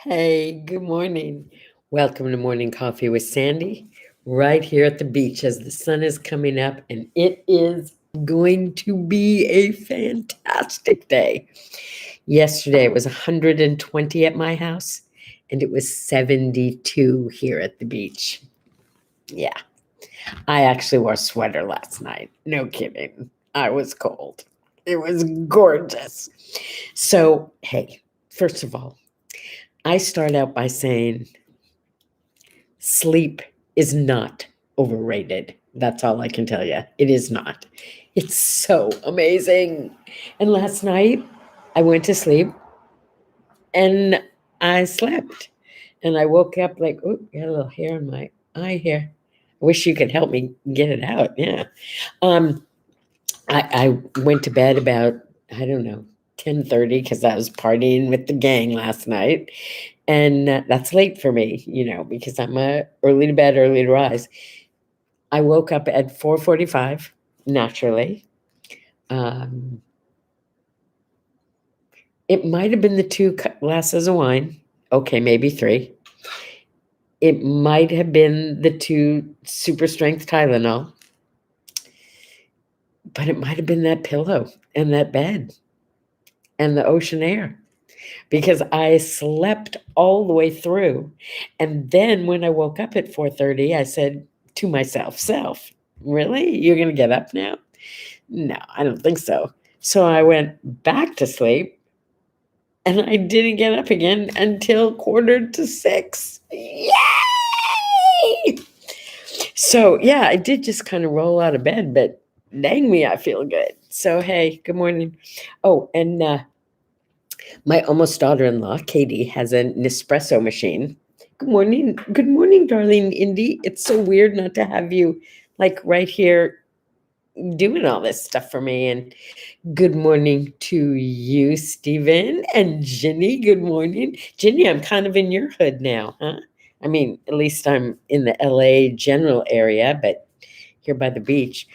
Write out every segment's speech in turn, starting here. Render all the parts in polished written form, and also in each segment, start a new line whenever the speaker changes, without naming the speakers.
Hey, good morning. Welcome to Morning Coffee with Sandy, right here at the beach as the sun is coming up, and it is going to be a fantastic day. Yesterday it was 120 at my house, and it was 72 here at the beach. Yeah, I actually wore a sweater last night. No kidding. I was cold. It was gorgeous. So, hey, first of all, I start out by saying sleep is not overrated. That's all I can tell you. It is not. It's so amazing. And last night I went to sleep and I slept. And I woke up like, oh, got a little hair in my eye here. I wish you could help me get it out. Yeah. Um, I went to bed about, I don't know, 10:30 because I was partying with the gang last night. And that's late for me, because I'm a early to bed, early to rise. I woke up at 4:45 naturally. Um, it might have been the 2 glasses of wine. Okay, maybe 3. It might have been the 2 super strength Tylenol. But it might have been that pillow and that bed and the ocean air. Because I slept all the way through. And then when I woke up at 4:30, I said to myself, self, really? You're going to get up now? No, I don't think so. So I went back to sleep and I didn't get up again until 5:45. Yay! So yeah, I did just kind of roll out of bed, but dang me, I feel good. So hey, good morning. Oh, and my almost daughter-in-law, Katie, has an Nespresso machine. Good morning. Good morning, darling Indy. It's so weird not to have you like right here doing all this stuff for me. And good morning to you, Stephen and Ginny. Good morning. Ginny, I'm kind of in your hood now, huh? I mean, at least I'm in the LA general area, but here by the beach.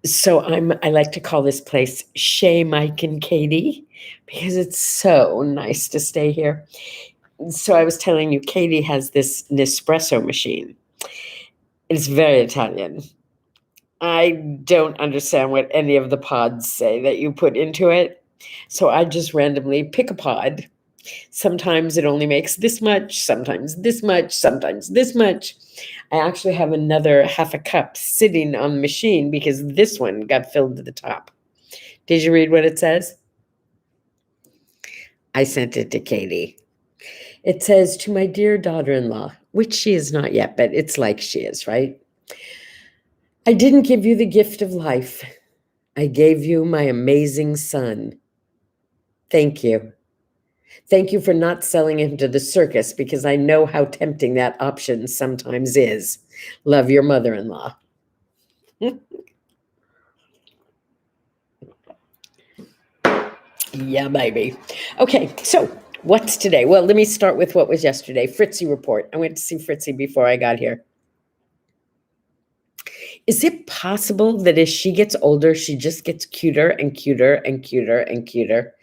So I like to call this place Shay, Mike, and Katie because it's so nice to stay here. So I was telling you, Katie has this Nespresso machine. It's very Italian. I don't understand what any of the pods say that you put into it. So I just randomly pick a pod. Sometimes it only makes this much, sometimes this much, sometimes this much. I actually have another half a cup sitting on the machine because this one got filled to the top. Did you read what it says? I sent it to Katie. It says, to my dear daughter-in-law, which she is not yet, but it's like she is, right? I didn't give you the gift of life. I gave you my amazing son. Thank you. Thank you for not selling him to the circus because I know how tempting that option sometimes is. Love, your mother-in-law. Yeah, baby. Okay, so what's today? Well, let me start with what was yesterday. Fritzi Report. I went to see Fritzi before I got here. Is it possible that as she gets older, she just gets cuter and cuter and cuter and cuter?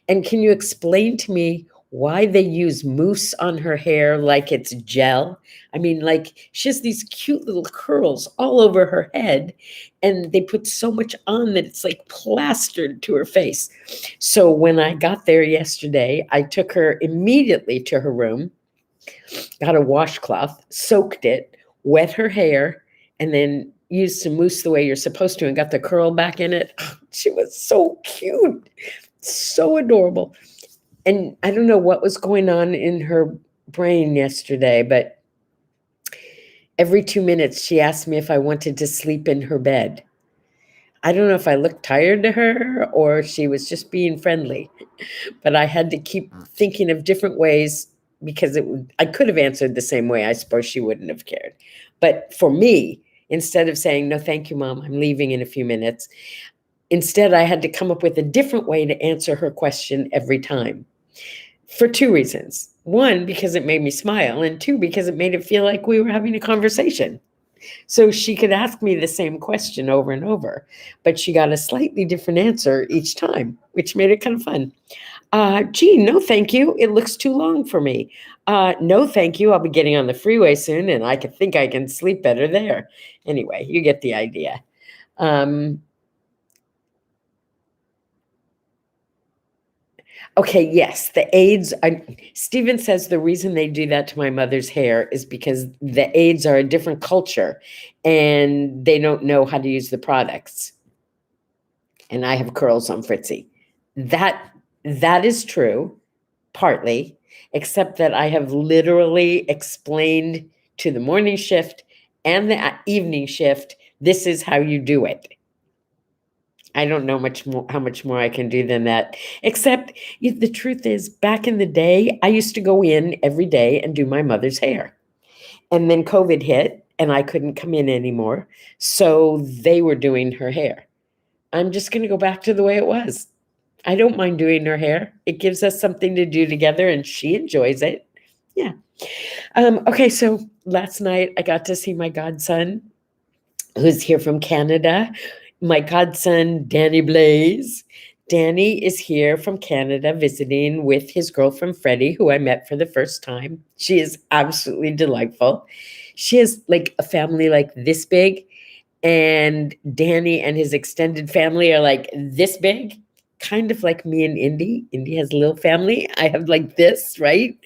And can you explain to me why they use mousse on her hair like it's gel? I mean, like she has these cute little curls all over her head, and they put so much on that it's like plastered to her face. So when I got there yesterday, I took her immediately to her room, got a washcloth, soaked it, wet her hair, and then used some mousse the way you're supposed to and got the curl back in it. Oh, she was so cute, so adorable. And I don't know what was going on in her brain yesterday, but every 2 minutes she asked me if I wanted to sleep in her bed. I don't know if I looked tired to her or she was just being friendly, but I had to keep thinking of different ways because I could have answered the same way. I suppose she wouldn't have cared. But for me, instead of saying, no, thank you, Mom, I'm leaving in a few minutes, instead I had to come up with a different way to answer her question every time. For 2 reasons. 1, because it made me smile, and 2, because it made it feel like we were having a conversation. So she could ask me the same question over and over, but she got a slightly different answer each time, which made it kind of fun. Gee, no, thank you. It looks too long for me. No, thank you. I'll be getting on the freeway soon, and I think I can sleep better there. Anyway, you get the idea. Okay, yes, the aids. Stephen says the reason they do that to my mother's hair is because the aids are a different culture, and they don't know how to use the products. And I have curls on Fritzy. That is true, partly, except that I have literally explained to the morning shift and the evening shift, this is how you do it. I don't know how much more I can do than that. Except the truth is, back in the day, I used to go in every day and do my mother's hair. And then COVID hit and I couldn't come in anymore. So they were doing her hair. I'm just going to go back to the way it was. I don't mind doing her hair. It gives us something to do together and she enjoys it. Yeah. Okay, so last night I got to see my godson, who's here from Canada. My godson, Danny Blaze. Danny is here from Canada visiting with his girlfriend, Freddie, who I met for the first time. She is absolutely delightful. She has like a family like this big, and Danny and his extended family are like this big, kind of like me and Indy. Indy has a little family. I have like this, right?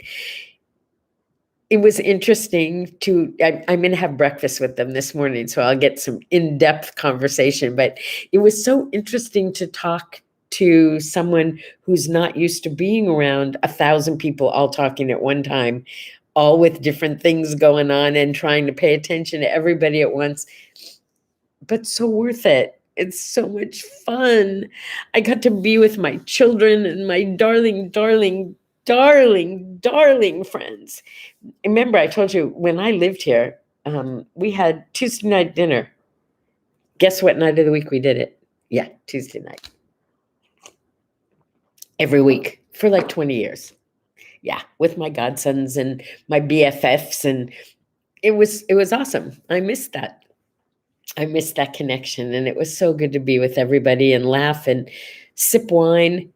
It was interesting I'm going to have breakfast with them this morning, so I'll get some in-depth conversation, but it was so interesting to talk to someone who's not used to being around 1,000 people all talking at one time, all with different things going on and trying to pay attention to everybody at once, but so worth it. It's so much fun. I got to be with my children and my darling, darling, darling, darling friends. Remember, I told you when I lived here, we had Tuesday night dinner. Guess what night of the week we did it? Yeah, Tuesday night. Every week for like 20 years. Yeah, with my godsons and my BFFs, and it was awesome. I missed that. I missed that connection, and it was so good to be with everybody and laugh and sip wine.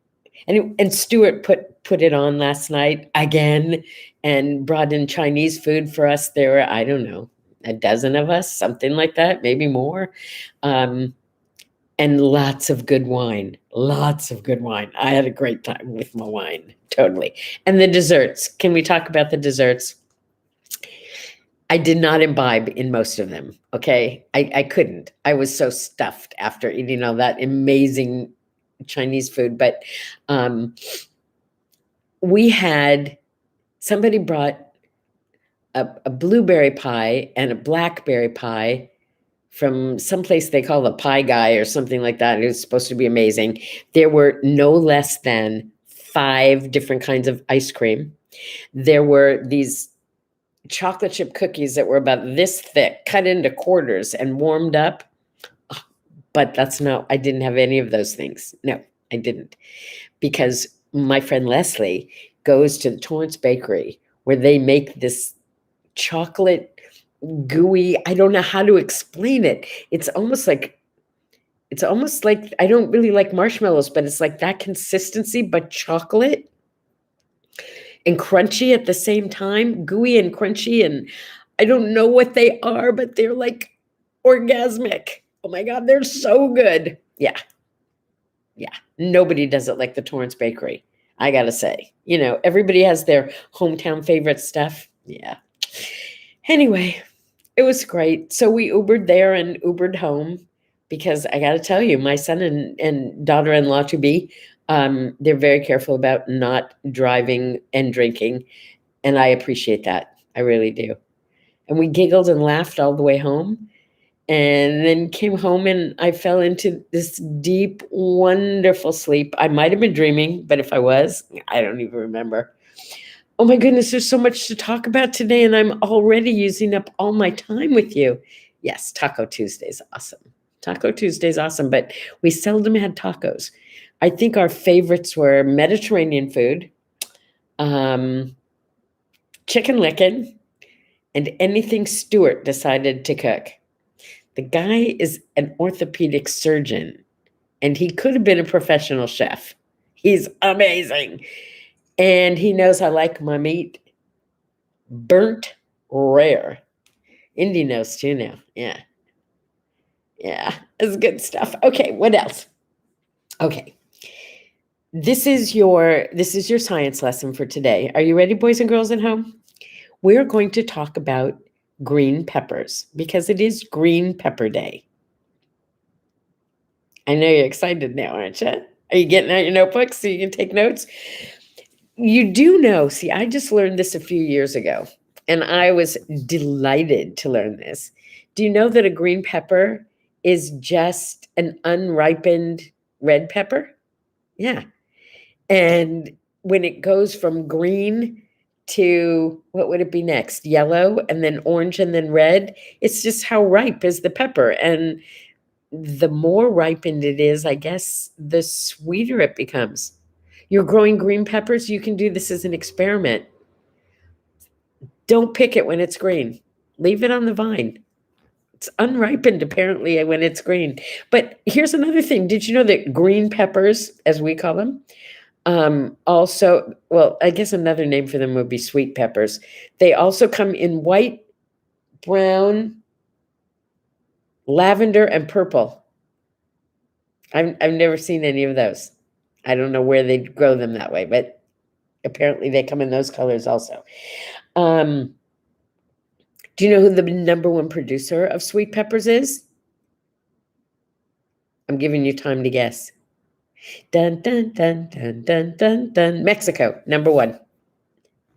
And Stuart put it on last night again and brought in Chinese food for us. There were, I don't know, a dozen of us, something like that, maybe more. And lots of good wine. Lots of good wine. I had a great time with my wine, totally. And the desserts. Can we talk about the desserts? I did not imbibe in most of them, okay? I couldn't. I was so stuffed after eating all that amazing Chinese food, but we had, somebody brought a blueberry pie and a blackberry pie from someplace they call the Pie Guy or something like that. It was supposed to be amazing. There were no less than 5 different kinds of ice cream. There were these chocolate chip cookies that were about this thick, cut into quarters and warmed up. But I didn't have any of those things. No, I didn't. Because my friend Leslie goes to the Torrance Bakery where they make this chocolate gooey, I don't know how to explain it. It's almost like, I don't really like marshmallows, but it's like that consistency, but chocolate and crunchy at the same time, gooey and crunchy. And I don't know what they are, but they're like orgasmic. Oh my God, they're so good. Yeah. Yeah. Nobody does it like the Torrance Bakery. I got to say, everybody has their hometown favorite stuff. Yeah. Anyway, it was great. So we Ubered there and Ubered home because I got to tell you, my son and daughter-in-law to be, they're very careful about not driving and drinking. And I appreciate that. I really do. And we giggled and laughed all the way home. And then came home and I fell into this deep, wonderful sleep. I might have been dreaming, but if I was, I don't even remember. Oh my goodness, there's so much to talk about today, and I'm already using up all my time with you. Yes, Taco Tuesday's awesome. Taco Tuesday's awesome, but we seldom had tacos. I think our favorites were Mediterranean food, chicken licken, and anything Stuart decided to cook. The guy is an orthopedic surgeon, and he could have been a professional chef. He's amazing. And he knows I like my meat burnt rare. Indy knows too now. Yeah. Yeah. It's good stuff. Okay, what else? Okay. This is your science lesson for today. Are you ready, boys and girls at home? We're going to talk about green peppers because it is Green Pepper Day. I know you're excited now, aren't you? Are you getting out your notebooks so you can take notes? You do know, see, I just learned this a few years ago, and I was delighted to learn this. Do you know that a green pepper is just an unripened red pepper? Yeah. And when it goes from green to, what would it be next? Yellow, and then orange, and then red. It's just how ripe is the pepper. And the more ripened it is, I guess, the sweeter it becomes. You're growing green peppers, you can do this as an experiment. Don't pick it when it's green. Leave it on the vine. It's unripened, apparently, when it's green. But here's another thing. Did you know that green peppers, as we call them, also, well, I guess another name for them would be sweet peppers. They also come in white, brown, lavender, and purple. I've never seen any of those. I don't know where they grow them that way, but apparently they come in those colors also. Do you know who the number one producer of sweet peppers is? I'm giving you time to guess. Dun, dun, dun, dun, dun, dun, dun. Mexico, number one.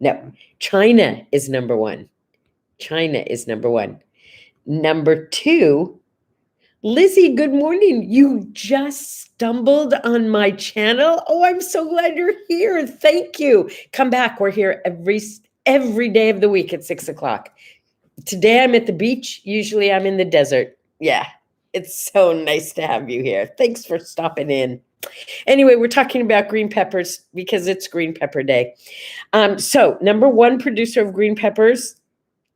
No, China is number one. China is number one. Number two, Lizzie, good morning. You just stumbled on my channel. Oh, I'm so glad you're here. Thank you. Come back. We're here every day of the week at 6:00. Today I'm at the beach. Usually I'm in the desert. Yeah, it's so nice to have you here. Thanks for stopping in. Anyway, we're talking about green peppers because it's Green Pepper Day. So number one producer of green peppers,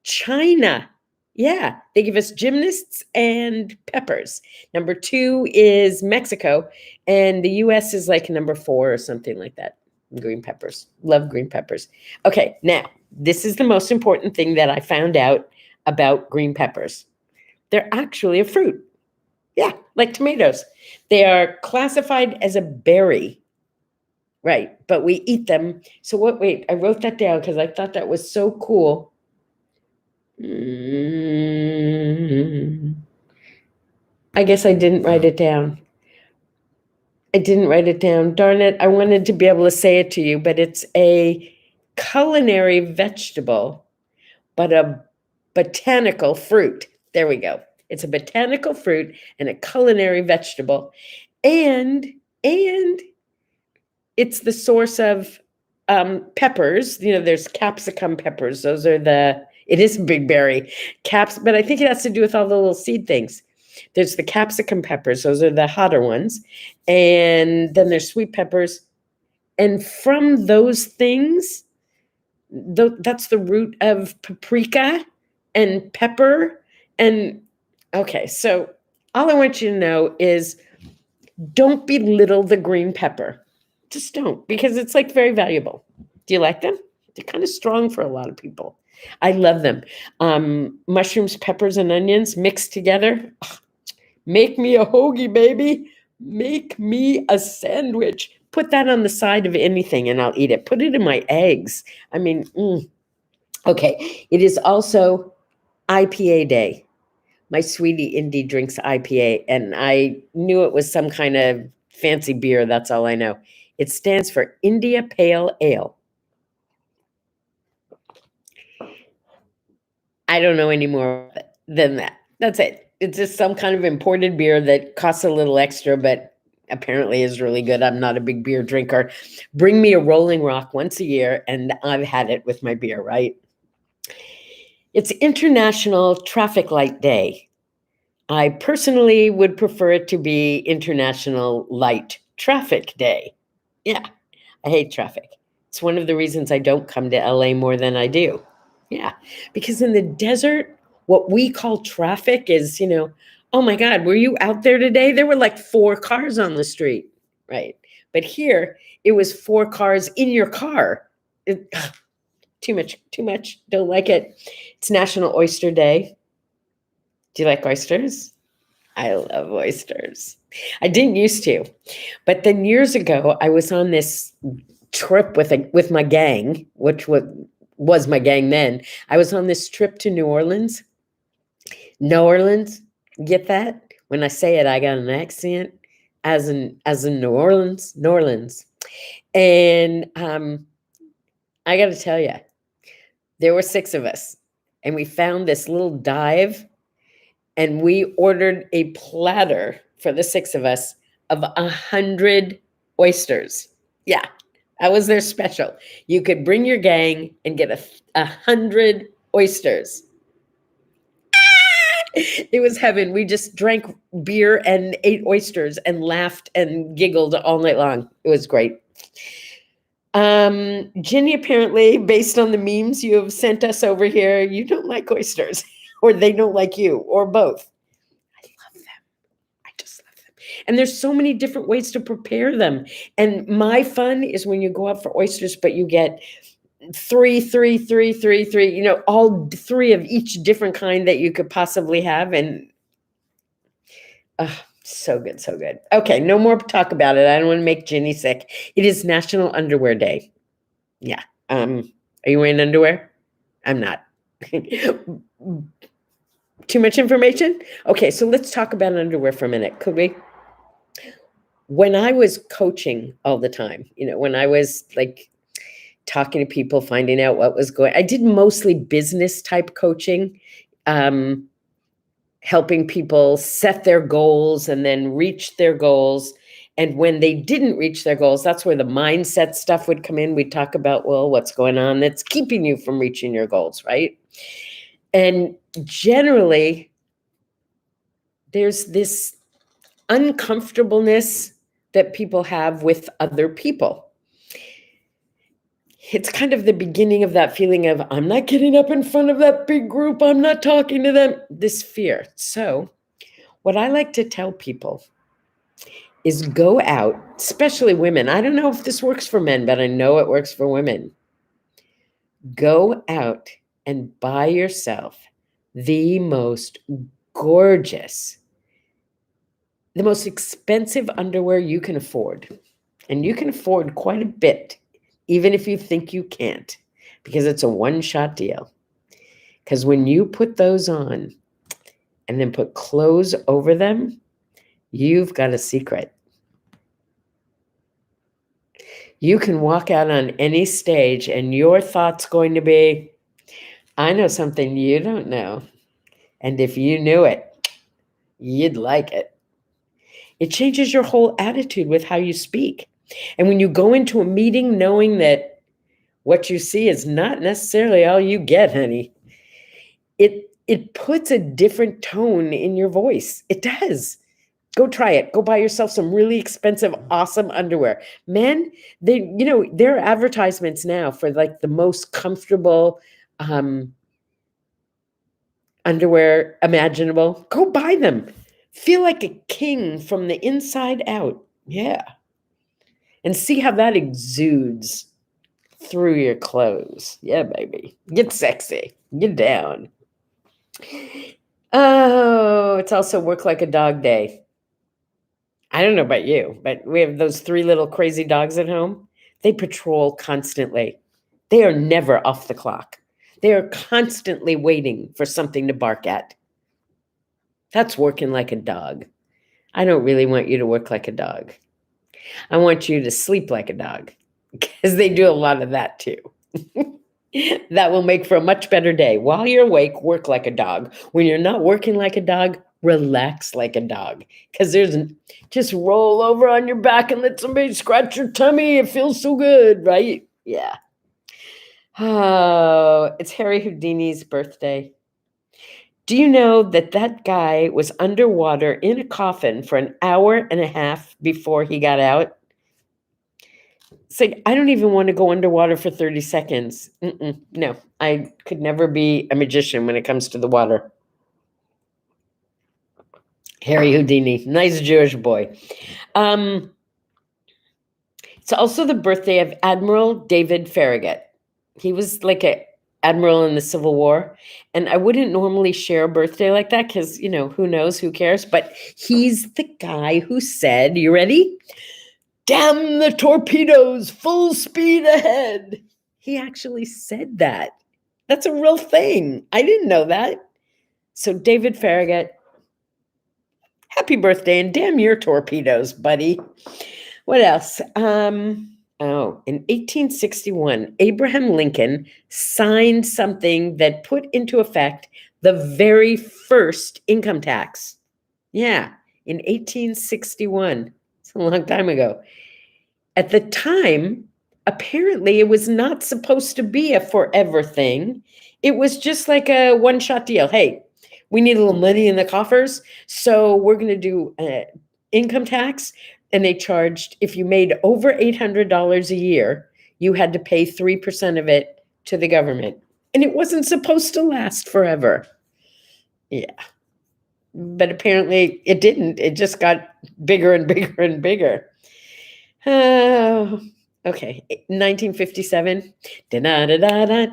China. Yeah, they give us gymnasts and peppers. Number two is Mexico, and the US is like number four or something like that. Green peppers. Love green peppers. Okay, now, this is the most important thing that I found out about green peppers. They're actually a fruit. Yeah, like tomatoes. They are classified as a berry. Right, but we eat them. So wait, I wrote that down because I thought that was so cool. I guess I didn't write it down. Darn it. I wanted to be able to say it to you, but it's a culinary vegetable, but a botanical fruit. There we go. It's a botanical fruit and a culinary vegetable. And it's the source of peppers. You know, there's capsicum peppers. Those are it is a big berry. But I think it has to do with all the little seed things. There's the capsicum peppers. Those are the hotter ones. And then there's sweet peppers. And from those things, that's the root of paprika and pepper. And okay, so all I want you to know is don't belittle the green pepper. Just don't, because it's like very valuable. Do you like them? They're kind of strong for a lot of people. I love them. Mushrooms, peppers, and onions mixed together. Ugh, make me a hoagie, baby. Make me a sandwich. Put that on the side of anything and I'll eat it. Put it in my eggs. I mean, Okay. It is also IPA day. My sweetie Indy drinks IPA, and I knew it was some kind of fancy beer. That's all I know. It stands for India Pale Ale. I don't know any more than that. That's it. It's just some kind of imported beer that costs a little extra, but apparently is really good. I'm not a big beer drinker. Bring me a Rolling Rock once a year, and I've had it with my beer, right? It's International Traffic Light Day. I personally would prefer it to be International Light Traffic Day. Yeah, I hate traffic. It's one of the reasons I don't come to LA more than I do. Yeah, because in the desert, what we call traffic is, oh my God, were you out there today? There were like 4 cars on the street, right? But here, it was 4 cars in your car. Too much. Don't like it. It's National Oyster Day. Do you like oysters? I love oysters. I didn't used to, but then years ago, I was on this trip with my gang, which was my gang then. I was on this trip to New Orleans. New Orleans, get that? When I say it, I got an accent, as in New Orleans, New Orleans. And I got to tell you, there were 6 of us, and we found this little dive, and we ordered a platter for the 6 of us of 100 oysters. Yeah, that was their special. You could bring your gang and get 100 oysters. It was heaven. We just drank beer and ate oysters and laughed and giggled all night long. It was great. Ginny, apparently, based on the memes you have sent us over here, you don't like oysters, or they don't like you, or both. I love them. I just love them. And there's so many different ways to prepare them. And my fun is when you go out for oysters, but you get 3, all 3 of each different kind that you could possibly have. And so good, so good. Okay, no more talk about it. I don't want to make Ginny sick. It is National Underwear Day. Yeah. Are you wearing underwear? I'm not. Too much information? Okay, so let's talk about underwear for a minute, could we? When I was coaching all the time, when I was like talking to people, finding out what was going, I did mostly business type coaching, helping people set their goals and then reach their goals. And when they didn't reach their goals, that's where the mindset stuff would come in. We'd talk about, well, what's going on that's keeping you from reaching your goals, right? And generally, there's this uncomfortableness that people have with other people. It's kind of the beginning of that feeling of, I'm not getting up in front of that big group. I'm not talking to them. This fear. So what I like to tell people is go out, especially women. I don't know if this works for men, but I know it works for women. Go out and buy yourself the most gorgeous, the most expensive underwear you can afford. And you can afford quite a bit, even if you think you can't, because it's a one-shot deal. Because when you put those on and then put clothes over them, you've got a secret. You can walk out on any stage and your thought's going to be, I know something you don't know. And if you knew it, you'd like it. It changes your whole attitude with how you speak. And when you go into a meeting knowing that what you see is not necessarily all you get, honey, it puts a different tone in your voice. It does. Go try it. Go buy yourself some really expensive, awesome underwear. Men, there are advertisements now for like the most comfortable underwear imaginable. Go buy them. Feel like a king from the inside out. Yeah. And see how that exudes through your clothes. Yeah, baby. Get sexy. Get down. Oh, it's also Work Like a Dog Day. I don't know about you, but we have those 3 little crazy dogs at home. They patrol constantly. They are never off the clock. They are constantly waiting for something to bark at. That's working like a dog. I don't really want you to work like a dog. I want you to sleep like a dog, because they do a lot of that too. That will make for a much better day. While you're awake, work like a dog. When you're not working like a dog, relax like a dog. Because just roll over on your back and let somebody scratch your tummy. It feels so good, right? Yeah. Oh, it's Harry Houdini's birthday. Do you know that guy was underwater in a coffin for an hour and a half before he got out? It's like, I don't even want to go underwater for 30 seconds. No, I could never be a magician when it comes to the water. Harry Houdini, nice Jewish boy. It's also the birthday of Admiral David Farragut. He was like a admiral in the Civil War. And I wouldn't normally share a birthday like that because, who knows, who cares? But he's the guy who said, you ready? Damn the torpedoes, full speed ahead. He actually said that. That's a real thing. I didn't know that. So David Farragut, happy birthday and damn your torpedoes, buddy. What else? In 1861, Abraham Lincoln signed something that put into effect the very first income tax. Yeah, in 1861. It's a long time ago. At the time, apparently it was not supposed to be a forever thing. It was just like a one-shot deal. Hey, we need a little money in the coffers, so we're going to do income tax. And they charged, if you made over $800 a year, you had to pay 3% of it to the government. And it wasn't supposed to last forever. Yeah. But apparently it didn't. It just got bigger and bigger and bigger. Oh, okay. 1957. Da-da-da-da-da.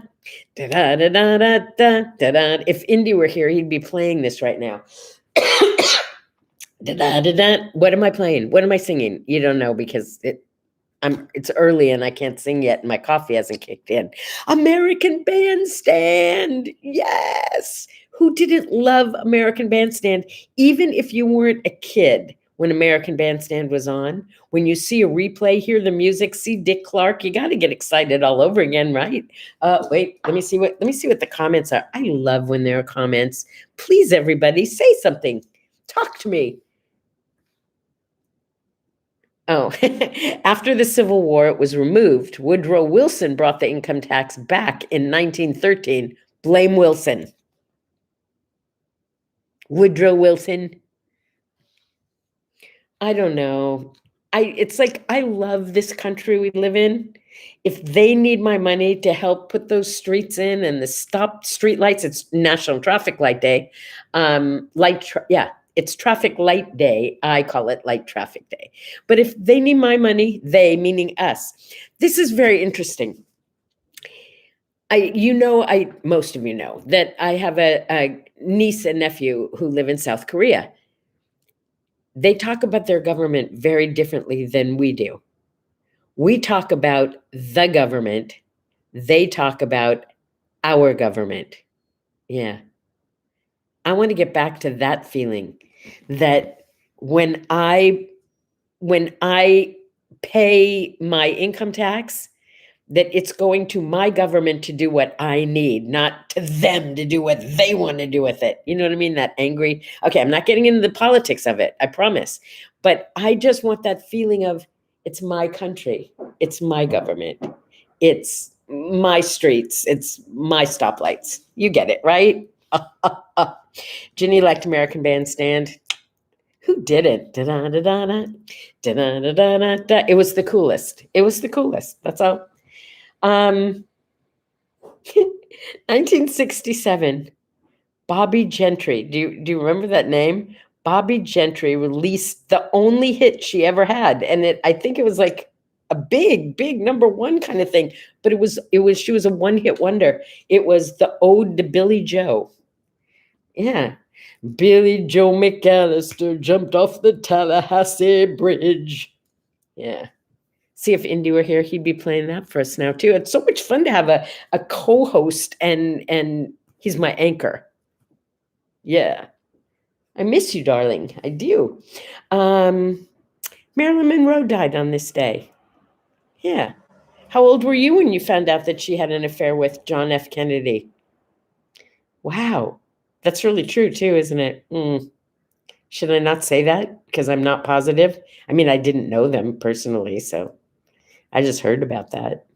Da-da-da-da-da-da-da. If Indy were here, he'd be playing this right now. Da-da-da-da. What am I playing? What am I singing? You don't know because it's early and I can't sing yet and my coffee hasn't kicked in. American Bandstand. Yes. Who didn't love American Bandstand? Even if you weren't a kid when American Bandstand was on, when you see a replay, hear the music, see Dick Clark, you got to get excited all over again, right? Wait, let me see what the comments are. I love when there are comments. Please, everybody, say something. Talk to me. Oh, after the Civil War, it was removed. Woodrow Wilson brought the income tax back in 1913. Blame Wilson. Woodrow Wilson. I don't know. It's like I love this country we live in. If they need my money to help put those streets in and the stop street lights, it's National Traffic Light Day. It's Traffic Light Day. I call it Light Traffic Day. But if they need my money, they, meaning us. This is very interesting. Most of you know that I have a niece and nephew who live in South Korea. They talk about their government very differently than we do. We talk about the government. They talk about our government. Yeah. I want to get back to that feeling that when I pay my income tax, that it's going to my government to do what I need, not to them to do what they want to do with it. You know what I mean? That angry. Okay, I'm not getting into the politics of it, I promise. But I just want that feeling of it's my country. It's my government. It's my streets. It's my stoplights. You get it, right? Ginny liked American Bandstand. Who didn't? Da-da-da-da-da. Da-da-da-da-da. It was the coolest. It was the coolest. That's all. 1967, Bobby Gentry. Do you remember that name? Bobby Gentry released the only hit she ever had, and I think it was like a big number one kind of thing. But she was a one-hit wonder. It was the Ode to Billy Joe. Yeah, Billy Joe McAllister jumped off the Tallahassee Bridge. Yeah. See if Indy were here, he'd be playing that for us now too. It's so much fun to have a co-host and he's my anchor. Yeah. I miss you, darling. I do. Marilyn Monroe died on this day. Yeah. How old were you when you found out that she had an affair with John F. Kennedy? Wow. That's really true too, isn't it? Should I not say that? Because I'm not positive. I mean, I didn't know them personally, so I just heard about that.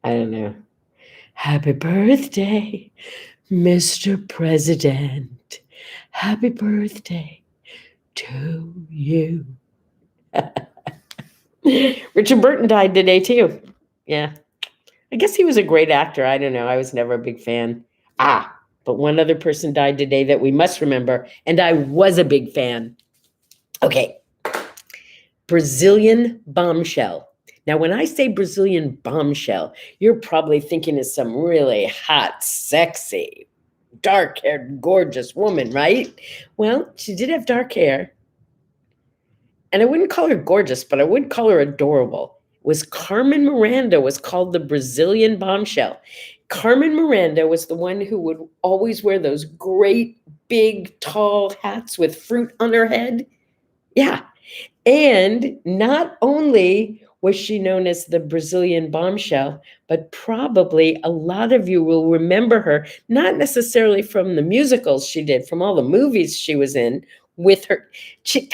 I don't know. Happy birthday, Mr. President. Happy birthday to you. Richard Burton died today too. Yeah. I guess he was a great actor. I don't know. I was never a big fan. But one other person died today that we must remember, and I was a big fan. Okay. Brazilian Bombshell. Now, when I say Brazilian Bombshell, you're probably thinking of some really hot, sexy, dark-haired, gorgeous woman, right? Well, she did have dark hair. And I wouldn't call her gorgeous, but I would call her adorable. Was Carmen Miranda was called the Brazilian Bombshell. Carmen Miranda was the one who would always wear those great, big, tall hats with fruit on her head. Yeah. And not only was she known as the Brazilian Bombshell, but probably a lot of you will remember her, not necessarily from the musicals she did, from all the movies she was in with her. She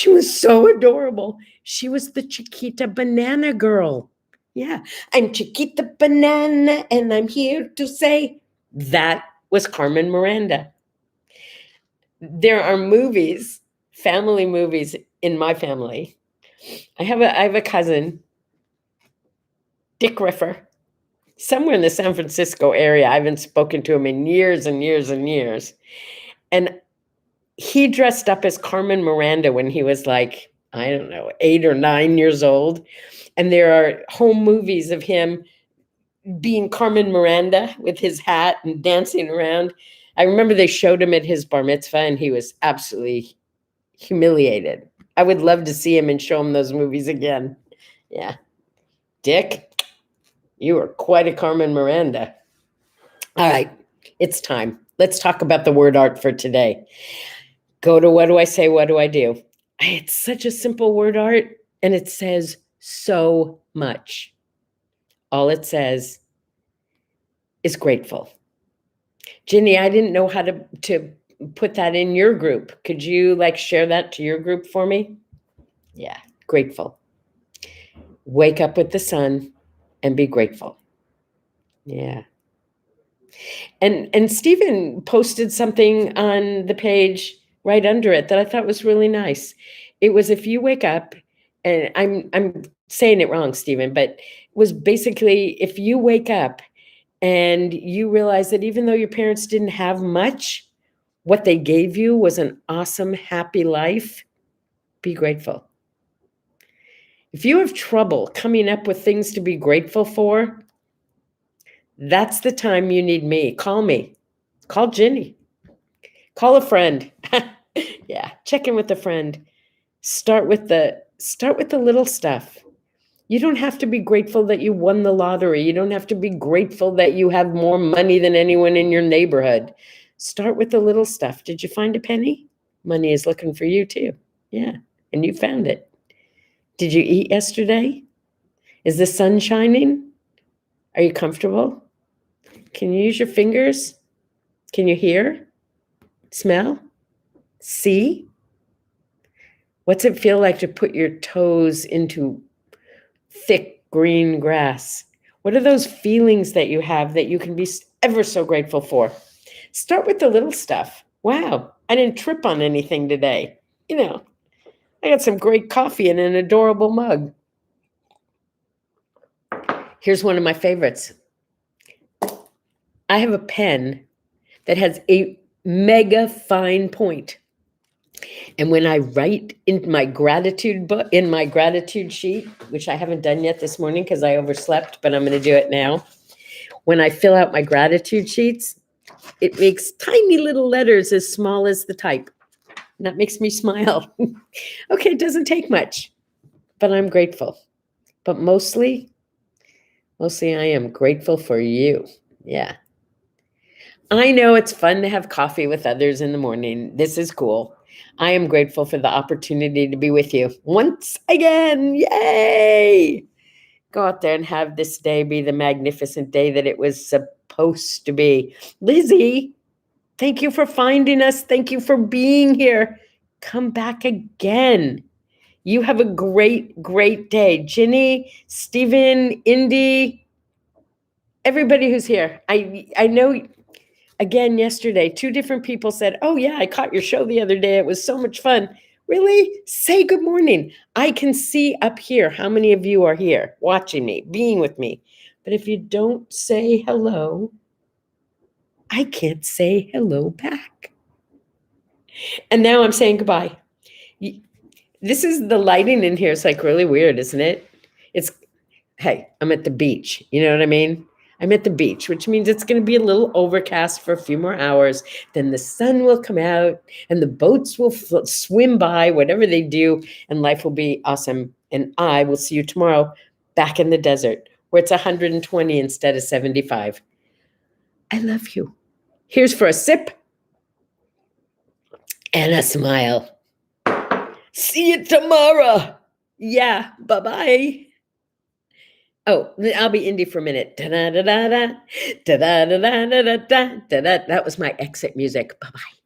was so adorable. She was the Chiquita Banana Girl. Yeah, I'm Chiquita Banana, and I'm here to say that was Carmen Miranda. There are movies, family movies in my family. I have a cousin, Dick Riffer, somewhere in the San Francisco area. I haven't spoken to him in years and years and years. And he dressed up as Carmen Miranda when he was like, I don't know, 8 or 9 years old. And there are home movies of him being Carmen Miranda with his hat and dancing around. I remember they showed him at his bar mitzvah and he was absolutely humiliated. I would love to see him and show him those movies again. Yeah. Dick, you are quite a Carmen Miranda. All right, it's time. Let's talk about the word art for today. Go to what do I say, what do I do? It's such a simple word art, and it says so much. All it says is grateful. Ginny, I didn't know how to put that in your group. Could you share that to your group for me? Yeah, grateful. Wake up with the sun and be grateful. Yeah. And Stephen posted something on the page right under it that I thought was really nice. It was if you wake up, and I'm saying it wrong, Stephen, but it was basically if you wake up and you realize that even though your parents didn't have much, what they gave you was an awesome, happy life, be grateful. If you have trouble coming up with things to be grateful for, that's the time you need me. Call me. Call Ginny. Call a friend. Yeah, check in with a friend. Start with the little stuff. You don't have to be grateful that you won the lottery. You don't have to be grateful that you have more money than anyone in your neighborhood. Start with the little stuff. Did you find a penny? Money is looking for you too. Yeah, and you found it. Did you eat yesterday? Is the sun shining? Are you comfortable? Can you use your fingers? Can you hear? Smell? See? What's it feel like to put your toes into thick green grass? What are those feelings that you have that you can be ever so grateful for? Start with the little stuff. Wow, I didn't trip on anything today. I got some great coffee in an adorable mug. Here's one of my favorites. I have a pen that has a mega fine point. And when I write in my gratitude book, in my gratitude sheet, which I haven't done yet this morning because I overslept, but I'm going to do it now. When I fill out my gratitude sheets, it makes tiny little letters as small as the type. And that makes me smile. Okay, it doesn't take much, but I'm grateful. But mostly I am grateful for you. Yeah. I know it's fun to have coffee with others in the morning. This is cool. I am grateful for the opportunity to be with you once again. Yay! Go out there and have this day be the magnificent day that it was supposed to be. Lizzie, thank you for finding us. Thank you for being here. Come back again. You have a great, great day. Ginny, Stephen, Indy, everybody who's here. I know. Again, yesterday, 2 different people said, oh, yeah, I caught your show the other day. It was so much fun. Really? Say good morning. I can see up here how many of you are here watching me, being with me. But if you don't say hello, I can't say hello back. And now I'm saying goodbye. This is the lighting in here. It's like really weird, isn't it? It's, hey, I'm at the beach. You know what I mean? I'm at the beach, which means it's going to be a little overcast for a few more hours. Then the sun will come out and the boats will swim by, whatever they do, and life will be awesome. And I will see you tomorrow back in the desert where it's 120 instead of 75. I love you. Here's for a sip and a smile. See you tomorrow. Yeah, bye-bye. Oh, I'll be indie for a minute. Da-da-da-da-da, da-da-da-da-da-da, da-da. That was my exit music. Bye-bye.